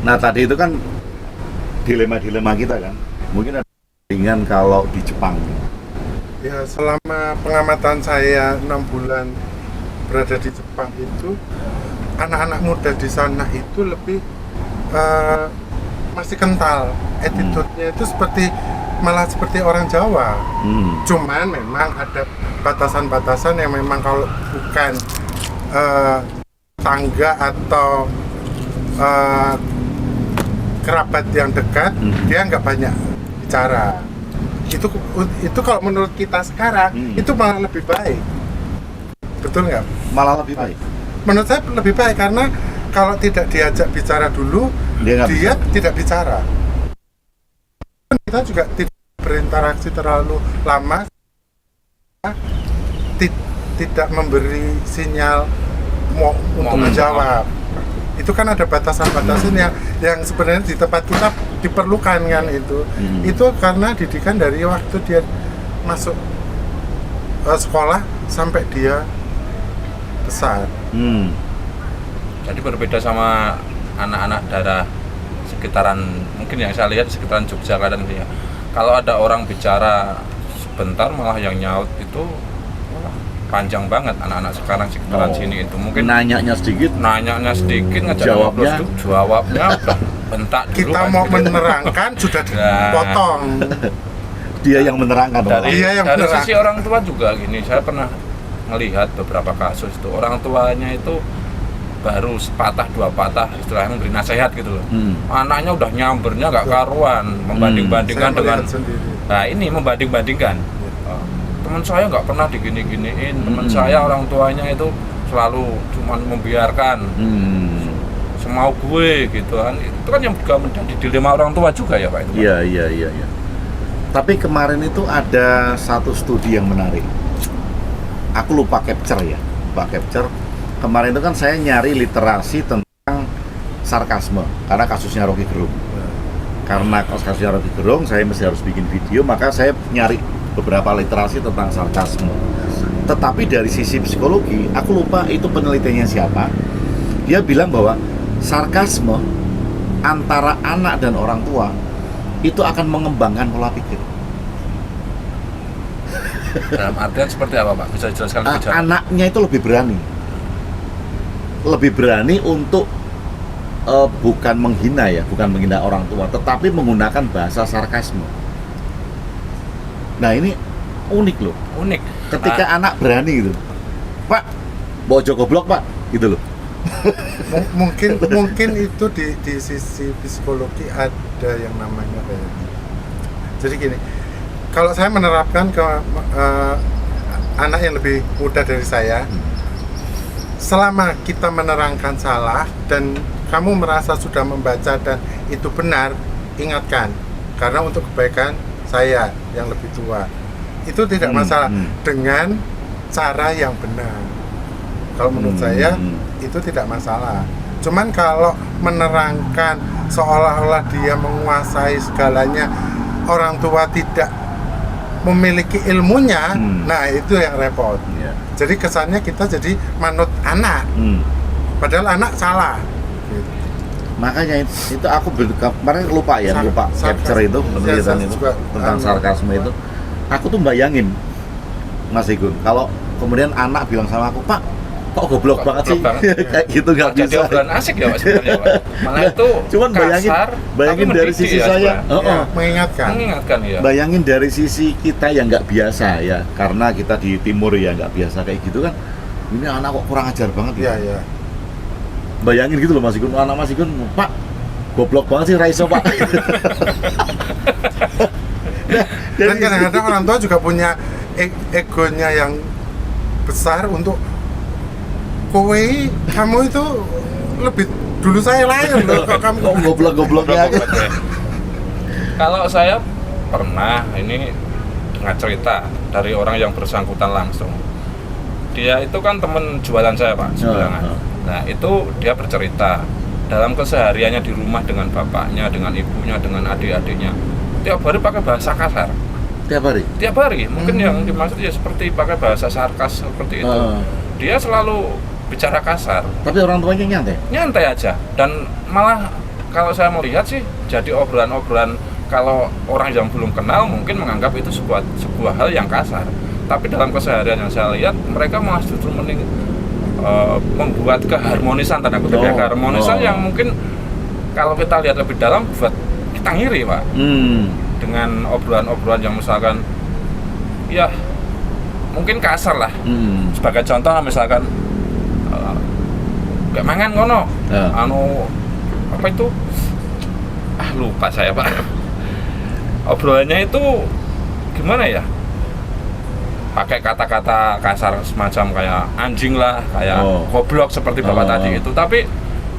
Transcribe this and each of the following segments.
Nah tadi itu kan dilema-dilema kita kan, mungkin ada dengan kalau di Jepang. Ya, selama pengamatan saya 6 bulan berada di Jepang itu, anak-anak muda di sana itu lebih masih kental, attitude-nya itu malah seperti orang Jawa. Cuman memang ada batasan-batasan yang memang kalau bukan tangga atau kerabat yang dekat, dia nggak banyak bicara. Itu kalau menurut kita sekarang itu malah lebih baik, betul nggak? Malah lebih baik. Menurut saya lebih baik karena kalau tidak diajak bicara dulu, dia tidak bicara. Kita juga tidak berinteraksi terlalu lama, tidak memberi sinyal untuk menjawab. Itu kan ada batasan-batasan yang sebenarnya di tempat kita diperlukan kan itu. Itu karena didikan dari waktu dia masuk sekolah sampai dia besar. Jadi berbeda sama anak-anak daerah sekitaran, mungkin yang saya lihat sekitaran Jogja kadang ya. Kalau ada orang bicara sebentar malah yang nyaut itu panjang banget anak-anak sekarang sekitaran sini itu. Mungkin nanyanya sedikit ngajak jawabnya bentak dulu. Kita mau menerangkan sudah dipotong. Dia yang menerangkan. Dari sisi orang tua juga gini, saya pernah melihat beberapa kasus itu orang tuanya itu baru sepatah dua patah istilahnya memberi nasihat gitu loh. Anaknya udah nyambernya nggak karuan, membanding-bandingkan dengan membanding-bandingkan. Teman saya nggak pernah digini-giniin, teman saya orang tuanya itu selalu cuman membiarkan semau gue gitu kan. Itu kan yang juga menjadi dilema orang tua juga ya Pak itu. Iya. Tapi kemarin itu ada satu studi yang menarik. Aku lupa capture. Kemarin itu kan saya nyari literasi tentang sarkasme karena kasusnya Rocky Gerung. Karena kasusnya Rocky Gerung, saya mesti harus bikin video, maka saya nyari beberapa literasi tentang sarkasme. Tetapi dari sisi psikologi, aku lupa itu penelitiannya siapa. Dia bilang bahwa sarkasme antara anak dan orang tua itu akan mengembangkan pola pikir. Dalam artian seperti apa Pak? Bisa dijelaskan lebih jauh? Anaknya itu lebih berani untuk bukan menghina orang tua, tetapi menggunakan bahasa sarkasme. Nah ini unik loh. Ketika anak berani gitu, Pak, bojo goblok Pak, gitu loh. mungkin itu di sisi psikologi ada yang namanya jadi gini, kalau saya menerapkan ke anak yang lebih muda dari saya, selama kita menerangkan salah dan kamu merasa sudah membaca dan itu benar, ingatkan, karena untuk kebaikan saya yang lebih tua itu tidak masalah dengan cara yang benar. Kalau menurut saya itu tidak masalah. Cuman kalau menerangkan seolah-olah dia menguasai segalanya, orang tua tidak memiliki ilmunya, nah itu yang repot. Jadi kesannya kita jadi manut anak, padahal anak salah. Makanya itu aku kemarin lupa capture itu penelitian itu tentang sarkasme itu. Aku tuh bayangin Mas Igun, kalau kemudian anak bilang sama aku, Pak, kok goblok banget sih? Kayak gitu nggak bisa. Jadi obrolan asik ya Pak sebenarnya Pak. Malah itu cuman bayangin dari sisi saya, mengingatkan ya. Bayangin dari sisi kita yang nggak biasa ya, karena kita di timur ya nggak biasa kayak gitu kan. Ini anak kok kurang ajar banget ya. Iya. Bayangin gitu loh Mas Igun, anak Mas Igun, Pak, goblok banget sih Raiso Pak. Dan kadang-kadang orang tua juga punya egonya yang besar untuk kamu itu lebih dulu saya lahir loh, kok kamu goblok-gobloknya aja. Kalau saya pernah ini dengar cerita dari orang yang bersangkutan langsung. Dia itu kan teman jualan saya Pak seberangan. Nah itu dia bercerita dalam kesehariannya di rumah dengan bapaknya, dengan ibunya, dengan adik-adiknya. tiap hari pakai bahasa kasar. Tiap hari. Tiap hari, mungkin yang dimaksud ya seperti pakai bahasa sarkas seperti itu. Dia selalu bicara kasar. Tapi orang tuanya nyantai. Nyantai aja, dan malah kalau saya melihat sih jadi obrolan-obrolan kalau orang yang belum kenal mungkin menganggap itu sebuah hal yang kasar. Tapi dalam keseharian yang saya lihat mereka malah justru membuat keharmonisan, tanda kutip ya, keharmonisan yang mungkin kalau kita lihat lebih dalam buat kita ngiri, Pak. Dengan obrolan-obrolan yang misalkan ya mungkin kasar lah. Sebagai contoh misalkan kayak mangan ngono, apa itu, lupa saya, Pak. Obrolannya itu gimana ya, pakai kata-kata kasar semacam kayak anjing lah, kayak goblok seperti Bapak tadi itu. Tapi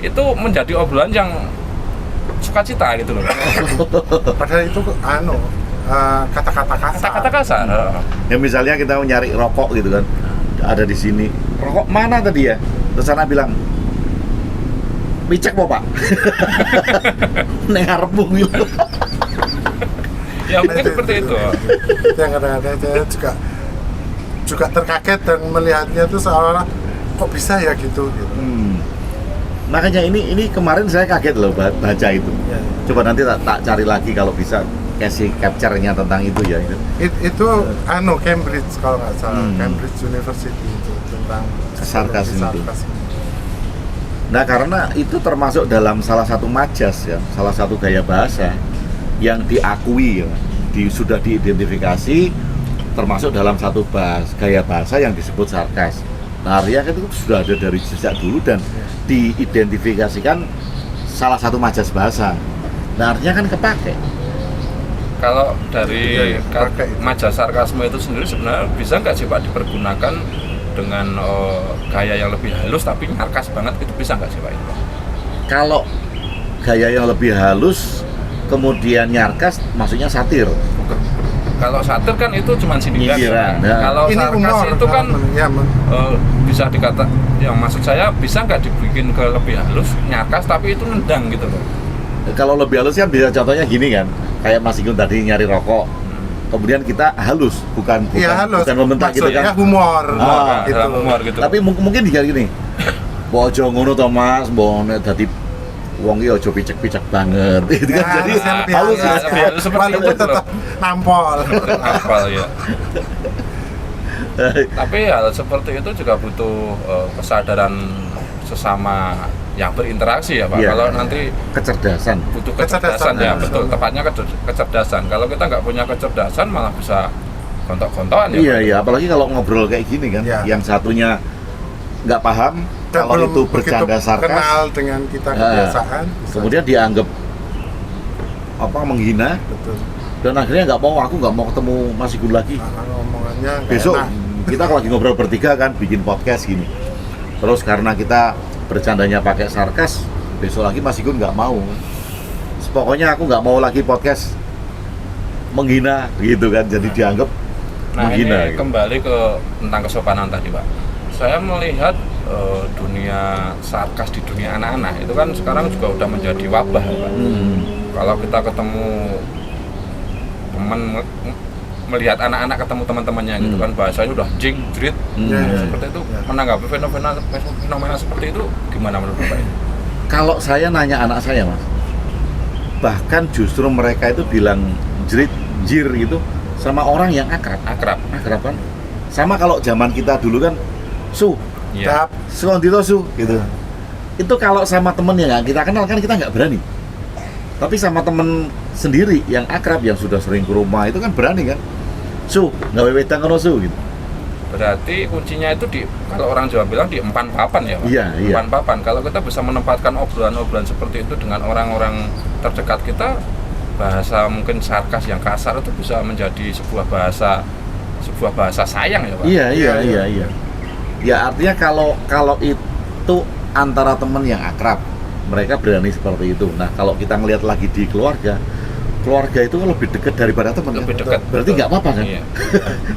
itu menjadi obrolan yang sukacita gitu loh. Padahal itu kata-kata kasar. Kata-kata kasar. Ya misalnya kita mau nyari rokok gitu kan, ada di sini. Rokok mana tadi ya? Terus anak bilang, "Micek po, Pak." Neng arepmu gitu. Ya mungkin seperti itu. Yang kadang-kadang saya juga terkaget dan melihatnya itu seolah-olah kok bisa ya gitu. Makanya ini kemarin saya kaget loh baca itu. Ya. Coba nanti tak cari lagi kalau bisa kasih capture-nya tentang itu ya. Itu Cambridge kalau nggak salah, Cambridge University itu tentang Sarkasme itu. sarkasme. Nah karena itu termasuk dalam salah satu majas ya, salah satu gaya bahasa yang diakui ya, sudah diidentifikasi termasuk dalam satu gaya bahasa yang disebut sarkas. Nah artinya itu sudah ada dari sejak dulu dan diidentifikasikan salah satu majas bahasa. Nah artinya kan kepake. Kalau dari pakai itu. majas sarkasme itu sendiri sebenarnya bisa nggak sih Pak dipergunakan dengan gaya yang lebih halus tapi nyarkas banget, itu bisa nggak sih Pak? Kalau gaya yang lebih halus kemudian nyarkas maksudnya satir. Kalau satir kan itu cuma sindiran. Nyindiran, ya. Kalau Ini sarkas humor, itu kan ya, bisa dikata, yang maksud saya bisa nggak dibikin ke lebih halus, nyarkas tapi itu nendang gitu loh. Kalau lebih halus kan bisa contohnya gini kan, kayak Mas Igun tadi nyari rokok, kemudian kita halus, bukan halus. membentak gitu Maksudnya kan. humor, Gitu. gitu. Humor gitu. Tapi mungkin dikira gini, bojo ngono to Mas, mbone dadi wong iki aja picek-picek banget. Itu kan jadi harusnya lebih halus ya. ya. Lebih halus seperti Walaupun itu tetap nampol. Hafal ya. Tapi hal seperti itu juga butuh kesadaran sesama yang berinteraksi ya Pak. Iya. Kalau nanti Kecerdasan. butuh Kecerdasan, kecerdasan ya, ya. betul. Tepatnya kecerdasan. Kalau kita nggak punya kecerdasan malah bisa gontok-gontokan ya. Iya iya, apalagi kalau ngobrol kayak gini kan, Iya. yang satunya nggak paham Dan kalau belum itu begitu bercanda sarkas, kenal dengan kita kebiasaan. bisa. kemudian dianggap menghina, betul. dan akhirnya aku nggak mau ketemu Mas Igun lagi. Omongannya nggak Besok enak. kita lagi ngobrol bertiga kan, bikin podcast gini. Terus karena kita bercandanya pakai sarkas, besok lagi Mas Igun nggak mau. Pokoknya aku nggak mau lagi podcast menghina gitu kan, jadi dianggap Nah menghina. ini kembali ke tentang kesopanan tadi Pak. Saya melihat dunia sarkas di dunia anak-anak itu kan sekarang juga udah menjadi wabah ya, Pak. Kalau kita ketemu teman, melihat anak-anak ketemu teman-temannya gitu kan, bahasanya udah jing, jerit, seperti itu. Ya. Menanggapi fenomena seperti itu gimana menurut Bapak ini? Kalau saya nanya anak saya Mas, bahkan justru mereka itu bilang jerit, jir gitu sama orang yang akrab kan. Sama kalau zaman kita dulu kan, su, Iya. sekondito su, gitu. Itu kalau sama temen yang nggak kita kenal kan kita nggak berani. Tapi sama temen sendiri yang akrab, yang sudah sering ke rumah itu kan berani kan. Su, nggak wedang kono su, gitu. Berarti kuncinya itu kalau orang Jawa bilang di empan papan ya Pak? Iya. Empan papan. Kalau kita bisa menempatkan obrolan-obrolan seperti itu dengan orang-orang terdekat kita, bahasa mungkin sarkas yang kasar itu bisa menjadi sebuah bahasa sayang ya Pak? Iya. Ya artinya kalau itu antara temen yang akrab, mereka berani seperti itu. Nah kalau kita ngelihat lagi di keluarga itu lebih dekat daripada teman. Lebih kan? dekat. Berarti nggak apa-apa kan? Iya.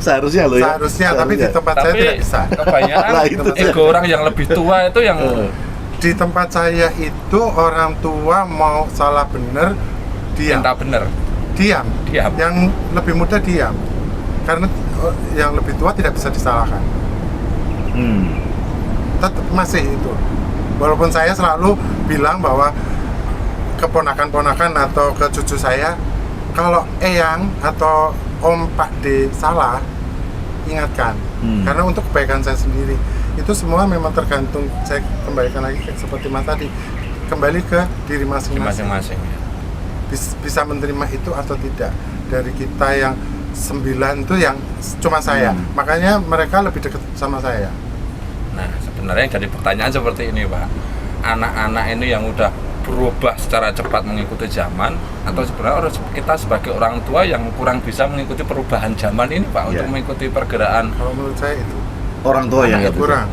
Seharusnya loh ya. Seharusnya, tapi di tempat saya Tapi tidak bisa. kebanyakan Lah, itu ego orang yang lebih tua itu yang Di tempat saya itu orang tua mau salah benar diam. minta bener. diam. Diam. Yang lebih muda diam. Karena yang lebih tua tidak bisa disalahkan. Tetap masih itu. Walaupun saya selalu bilang bahwa keponakan-ponakan atau ke cucu saya, kalau eyang atau om Pak D salah, ingatkan. Karena untuk kebaikan saya sendiri. Itu semua memang tergantung, saya kembalikan lagi seperti Mas tadi, kembali ke diri masing-masing. Bisa menerima itu atau tidak. Dari kita yang 9 itu yang cuma saya. Makanya mereka lebih dekat sama saya. Nah, sebenarnya jadi pertanyaan seperti ini, Pak. Anak-anak ini yang udah berubah secara cepat mengikuti zaman, atau sebenarnya kita sebagai orang tua yang kurang bisa mengikuti perubahan zaman ini, Pak, untuk mengikuti pergerakan. Kalau menurut saya itu Orang tua yang kurang.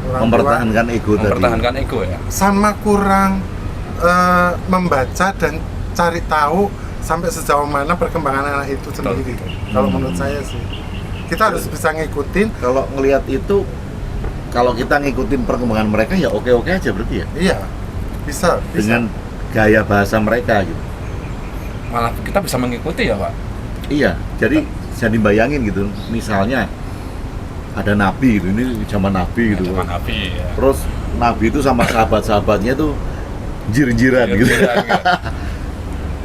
mempertahankan ego tadi. Mempertahankan ego ya. Sama kurang membaca dan cari tahu sampai sejauh mana perkembangan anak itu sendiri. Kalau menurut saya sih, kita harus bisa ngikutin. Kalau ngelihat itu, kalau kita ngikutin perkembangan mereka ya oke-oke aja berarti ya. Iya, bisa. Dengan gaya bahasa mereka gitu. Malah kita bisa mengikuti ya, Pak. Iya, jadi jadi bayangin gitu. Misalnya ada nabi gitu, ini zaman nabi gitu. Zaman Nabi ya. Terus nabi itu sama sahabat-sahabatnya tuh jir-jiran gitu.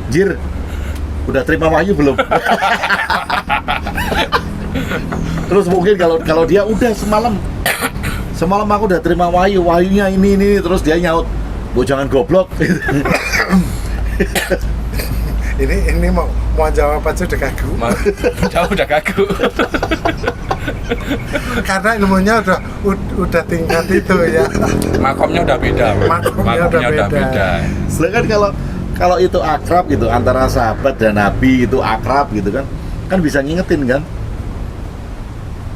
Jir, udah terima wahyu belum? Terus mungkin kalau dia udah semalam aku udah terima wahyunya ini, terus dia nyaut, "Bu jangan goblok." ini mau jawab aja udah kagu. Jauh udah kagu. Karena ilmunya udah tingkat itu ya. Makomnya udah beda, Pak. Makomnya udah beda. Sedangkan kalau itu akrab gitu antara sahabat dan nabi itu akrab gitu kan bisa ngingetin kan.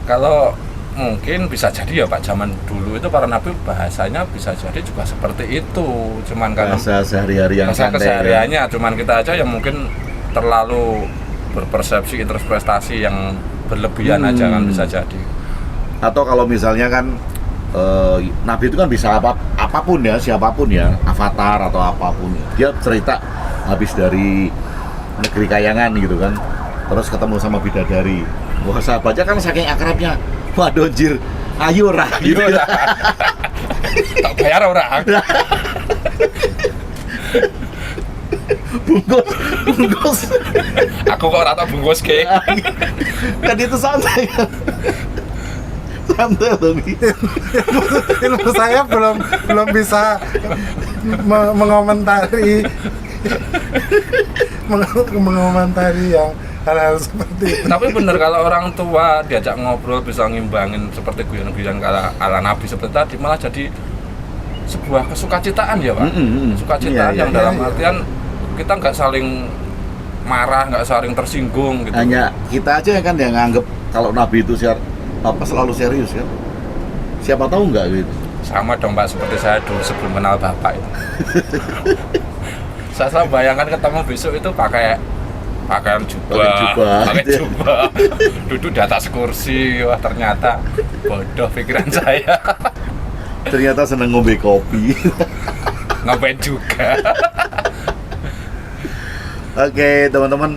Kalau mungkin bisa jadi ya, Pak, zaman dulu itu para nabi bahasanya bisa jadi juga seperti itu, cuman karena Bahasa sehari-hari yang bahasa santai kesehariannya, cuman kita aja yang mungkin terlalu berpersepsi interpretasi yang berlebihan aja kan bisa jadi. Atau kalau misalnya kan nabi itu kan bisa apapun ya, siapapun ya, avatar atau apapun. Dia cerita habis dari negeri kayangan gitu kan, terus ketemu sama bidadari. Wah, sahabatnya kan saking akrabnya, waduh jir, ayo ora gitu. Tak bayar orang. bungkus. Aku kok rata bungkus ke. Kan itu santai kan. Santai loh. Ilmu saya belum bisa mengomentari yang hal-hal seperti itu. Tapi bener kalau orang tua diajak ngobrol bisa ngimbangin seperti guyon-guyon ala nabi seperti tadi, malah jadi sebuah kesukacitaan ya, Pak. Sukacita yang dalam artian kita nggak saling marah, nggak saling tersinggung gitu. Hanya kita aja kan yang nganggep kalau nabi itu selalu serius kan. Siapa tahu nggak gitu. Sama dong, Pak, seperti saya dulu sebelum kenal Bapak itu. Saya bayangkan ketemu besok itu pakai pakaian jubah, duduk di atas kursi. Wah, ternyata bodoh pikiran saya. Ternyata seneng ngombe kopi. Ngapain juga. Oke, teman-teman,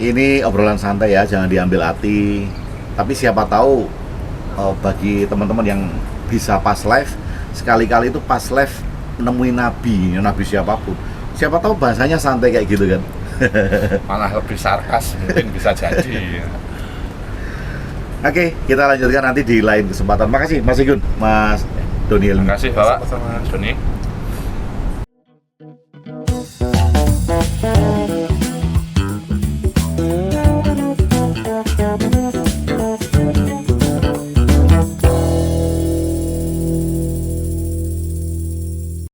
ini obrolan santai ya, jangan diambil hati. Tapi siapa tahu bagi teman-teman yang bisa pas live, sekali-kali itu pas live nemuin nabi siapapun. Siapa tahu bahasanya santai kayak gitu kan. Malah lebih sarkas mungkin bisa jadi. Oke, kita lanjutkan nanti di lain kesempatan. Makasih Mas Igun, Mas Doniel. Terima kasih, Bapak. Sama-sama. Mas Doni.